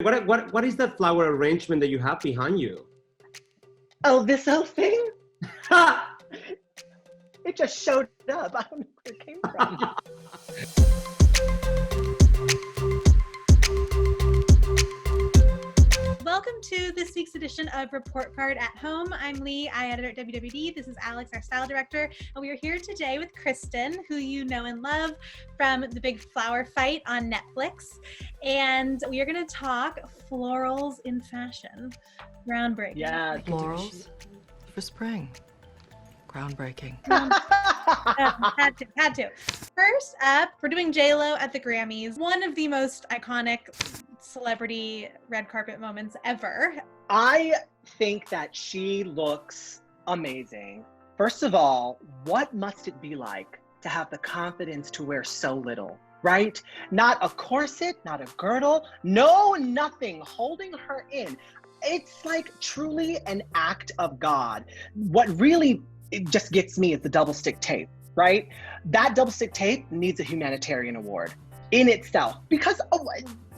What is that flower arrangement that you have behind you? Oh, this whole thing? It just showed up. I don't know where it came from. Welcome to this week's edition of Report Card at Home. I'm Leigh, I editor at WWD. This is Alex, our style director. And we are here today with Kristen, who you know and love from the big flower fight on Netflix. And we are going to talk florals in fashion. Groundbreaking. Yeah, Florals for spring. Groundbreaking. Had to. First up, we're doing j.lo at the Grammys. One of the most iconic celebrity red carpet moments ever. I think that she looks amazing. First of all, what must it be like to have the confidence to wear so little, right? Not a corset, not a girdle, no nothing holding her in. It's like truly an act of God. What really just gets me is the double stick tape, right? That double stick tape needs a humanitarian award in itself, because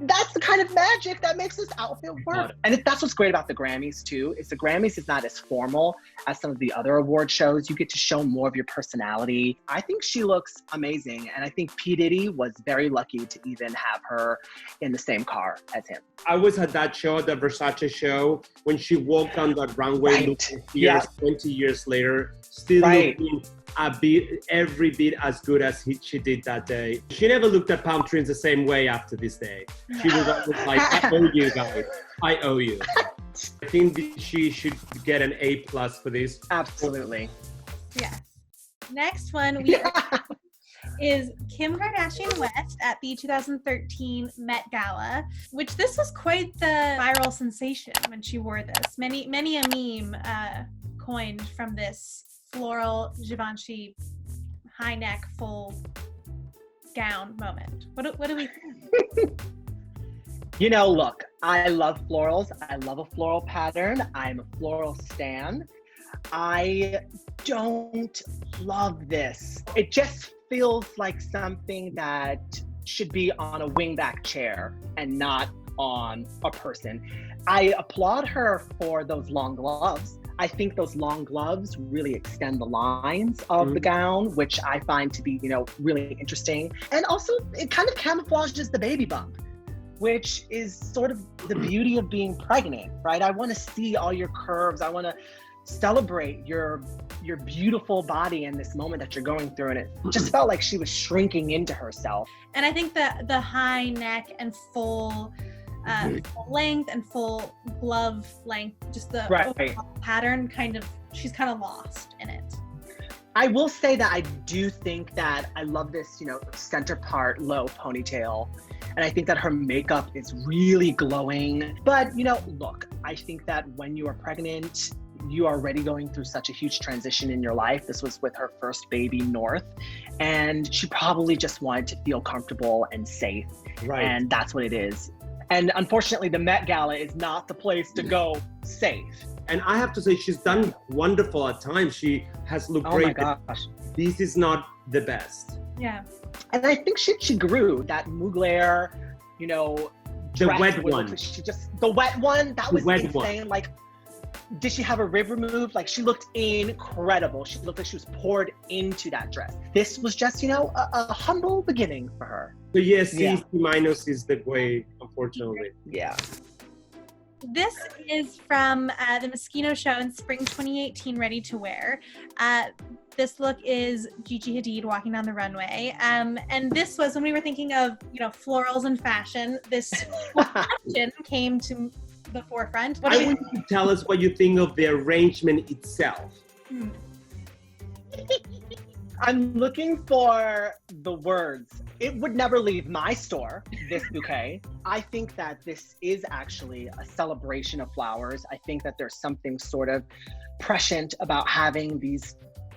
that's the kind of magic that makes this outfit work. And that's what's great about the Grammys too, is the Grammys is not as formal as some of the other award shows. You get to show more of your personality. I think she looks amazing. And I think P. Diddy was very lucky to even have her in the same car as him. I was at that show, the Versace show, when she walked on that runway, looking fierce, 20 years later, still looking every bit as good as she did that day. She never looked at palm trees the same way after this day. She was always like, I owe you guys. I owe you. I think she should get an A+ for this. Absolutely. Yes. Next one is Kim Kardashian West at the 2013 Met Gala, which this was quite the viral sensation when she wore this. Many a meme coined from this floral Givenchy high neck full gown moment. What do we think? You know, look, I love florals. I love a floral pattern. I'm a floral stan. I don't love this. It just feels like something that should be on a wingback chair and not on a person. I applaud her for those long gloves. I think those long gloves really extend the lines of the gown, which I find to be, really interesting. And also, it kind of camouflages the baby bump, which is sort of the beauty of being pregnant, right? I want to see all your curves. I want to celebrate your beautiful body in this moment that you're going through. And it just felt like she was shrinking into herself. And I think that the high neck and full length and full glove length, just the overall pattern, she's kind of lost in it. I will say that I do think that I love this, center part low ponytail. And I think that her makeup is really glowing. But, look, I think that when you are pregnant, you are already going through such a huge transition in your life. This was with her first baby, North. And she probably just wanted to feel comfortable and safe. Right. And that's what it is. And unfortunately, the Met Gala is not the place to go safe. And I have to say, she's done wonderful at times. She has looked great. Oh my gosh. This is not the best. Yeah. And I think she grew. That Mugler, the wet one. The wet one, that was insane. Like, did she have her rib removed? Like, she looked incredible. She looked like she was poured into that dress. This was just, a humble beginning for her. So yes, C minus is the way, unfortunately. Yeah. This is from the Moschino show in spring 2018, Ready to Wear. This look is Gigi Hadid walking down the runway. And this was when we were thinking of, florals and fashion. This fashion came to the forefront. I want you to tell us what you think of the arrangement itself. I'm looking for the words. It would never leave my store, this bouquet. I think that this is actually a celebration of flowers. I think that there's something sort of prescient about having these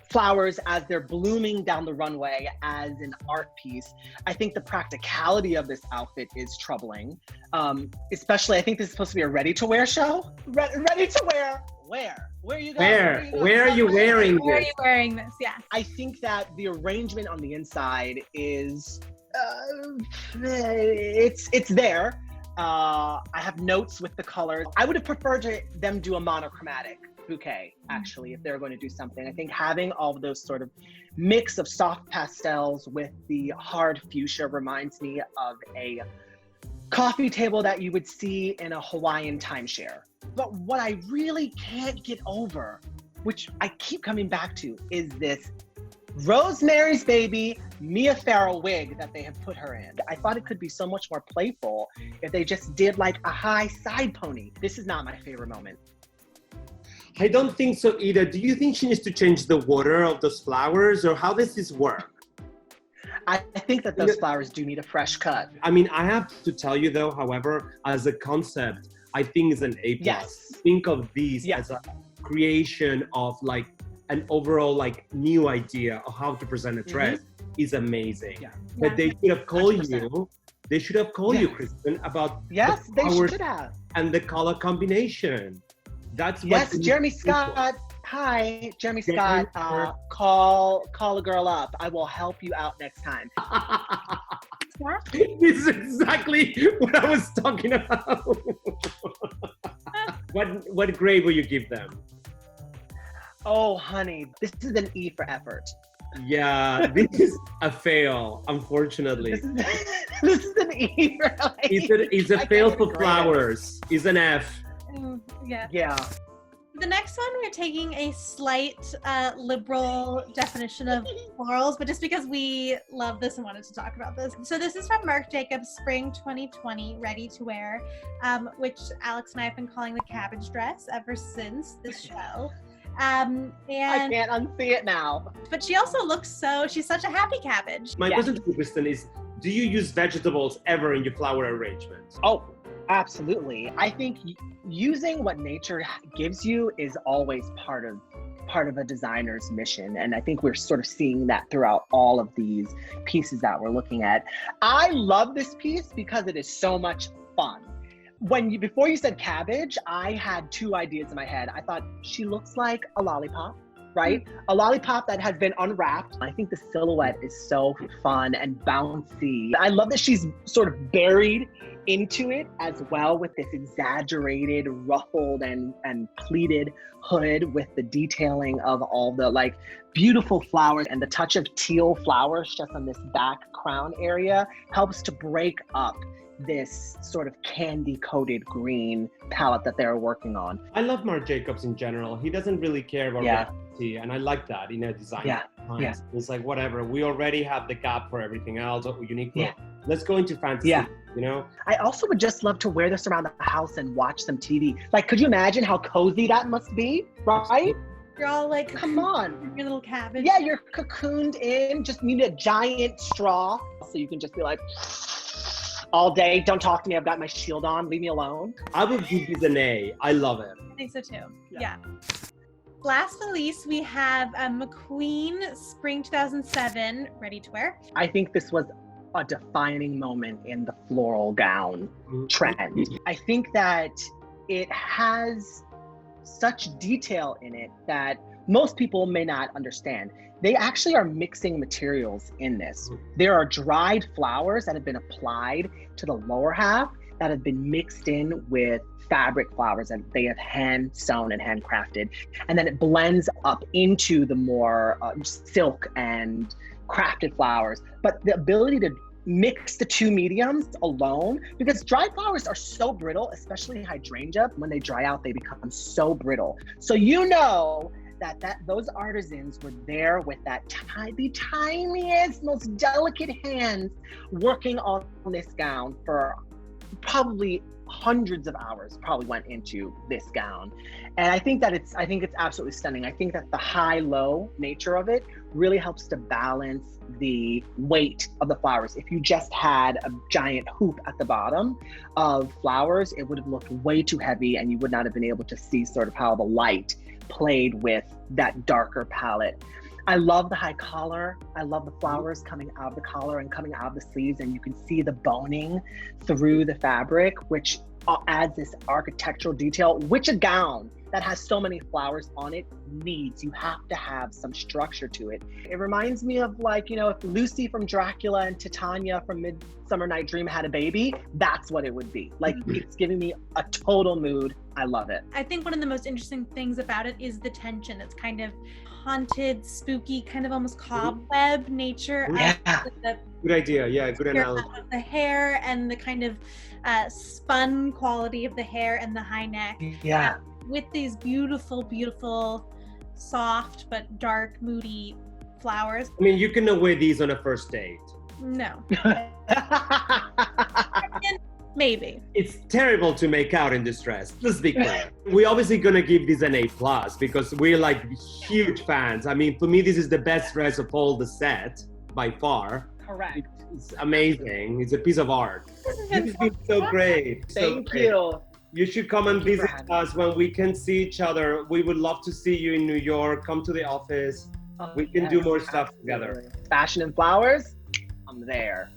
flowers as they're blooming down the runway as an art piece. I think the practicality of this outfit is troubling. Especially, I think this is supposed to be a ready-to-wear show. Ready to wear, where? Where are you going? Where are you wearing this? Where are you wearing this? Yeah. I think that the arrangement on the inside is, it's there. I have notes with the colors. I would have preferred them do a monochromatic bouquet, actually, if they were going to do something. I think having all of those sort of mix of soft pastels with the hard fuchsia reminds me of a coffee table that you would see in a Hawaiian timeshare. But what I really can't get over, which I keep coming back to, is this Rosemary's Baby Mia Farrow wig that they have put her in. I thought it could be so much more playful if they just did like a high side pony. This is not my favorite moment. I don't think so either. Do you think she needs to change the water of those flowers, or how does this work? I think that those flowers do need a fresh cut. I mean, I have to tell you though, however, as a concept, I think it's an A+. Yes. Think of these as a creation of like an overall like new idea of how to present a dress is amazing. Yeah. But they should have called 100%. you. They should have called you, Kristen, about they should have. And the color combination. That's yes, Jeremy Scott. Hi, Jeremy Scott. Call a girl up. I will help you out next time. This is exactly what I was talking about. What grade will you give them? Oh, honey, this is an E for effort. Yeah, this is a fail, unfortunately. This is an E for like, It's a fail for flowers. It's an F. Yeah. The next one, we're taking a slight liberal definition of florals, but just because we love this and wanted to talk about this. So this is from Marc Jacobs Spring 2020 Ready to Wear, which Alex and I have been calling the cabbage dress ever since this show. And I can't unsee it now. But she also looks she's such a happy cabbage. My question to you, Kristen, is do you use vegetables ever in your flower arrangements? Oh, absolutely. I think using what nature gives you is always part of a designer's mission. And I think we're sort of seeing that throughout all of these pieces that we're looking at. I love this piece because it is so much fun. Before you said cabbage, I had two ideas in my head. I thought she looks like a lollipop, right? A lollipop that has been unwrapped. I think the silhouette is so fun and bouncy. I love that she's sort of buried into it as well with this exaggerated, ruffled and pleated hood with the detailing of all the like beautiful flowers, and the touch of teal flowers just on this back crown area helps to break up this sort of candy-coated green palette that they're working on. I love Marc Jacobs in general. He doesn't really care about reality, and I like that in a design. It's like, whatever, we already have the gap for everything else, a unique look. Let's go into fantasy, you know? I also would just love to wear this around the house and watch some TV. Like, could you imagine how cozy that must be, right? You're all like, come on. Your little cabbage. Yeah, you're cocooned in, just need a giant straw so you can just be like, all day, don't talk to me, I've got my shield on, leave me alone. I would give this an A. I love it. I think so too, yeah. Last but not least, we have McQueen Spring 2007 Ready to Wear. I think this was a defining moment in the floral gown trend. I think that it has such detail in it that most people may not understand. They actually are mixing materials in this. There are dried flowers that have been applied to the lower half that have been mixed in with fabric flowers that they have hand sewn and handcrafted. And then it blends up into the more silk and crafted flowers. But the ability to mix the two mediums alone, because dried flowers are so brittle, especially hydrangea, when they dry out, they become so brittle. So you know that those artisans were there with the tiniest, most delicate hands working on this gown for probably hundreds of hours probably went into this gown. And I think it's absolutely stunning. I think that the high-low nature of it really helps to balance the weight of the flowers. If you just had a giant hoop at the bottom of flowers, it would have looked way too heavy and you would not have been able to see sort of how the light played with that darker palette. I love the high collar. I love the flowers coming out of the collar and coming out of the sleeves, and you can see the boning through the fabric, which adds this architectural detail, which a gown that has so many flowers on it you have to have some structure to it. It reminds me of like, you know, if Lucy from Dracula and Titania from Midsummer Night Dream had a baby, that's what it would be. Like, it's giving me a total mood. I love it. I think one of the most interesting things about it is the tension. It's kind of haunted, spooky, kind of almost cobweb nature. Yeah. The Good idea. Yeah, good analogy. of the hair and the kind of spun quality of the hair and the high neck. Yeah. With these beautiful, beautiful, soft but dark, moody flowers. I mean, you can wear these on a first date. No. Maybe. It's terrible to make out in this dress. Let's be clear. We're obviously gonna give this an A+ because we're like huge fans. I mean, for me, this is the best dress of all the set by far. Correct. It's amazing. It's a piece of art. This has been so great. Thank you. You should come and visit us when we can see each other. We would love to see you in New York. Come to the office. We can do more stuff together. Fashion and flowers, I'm there.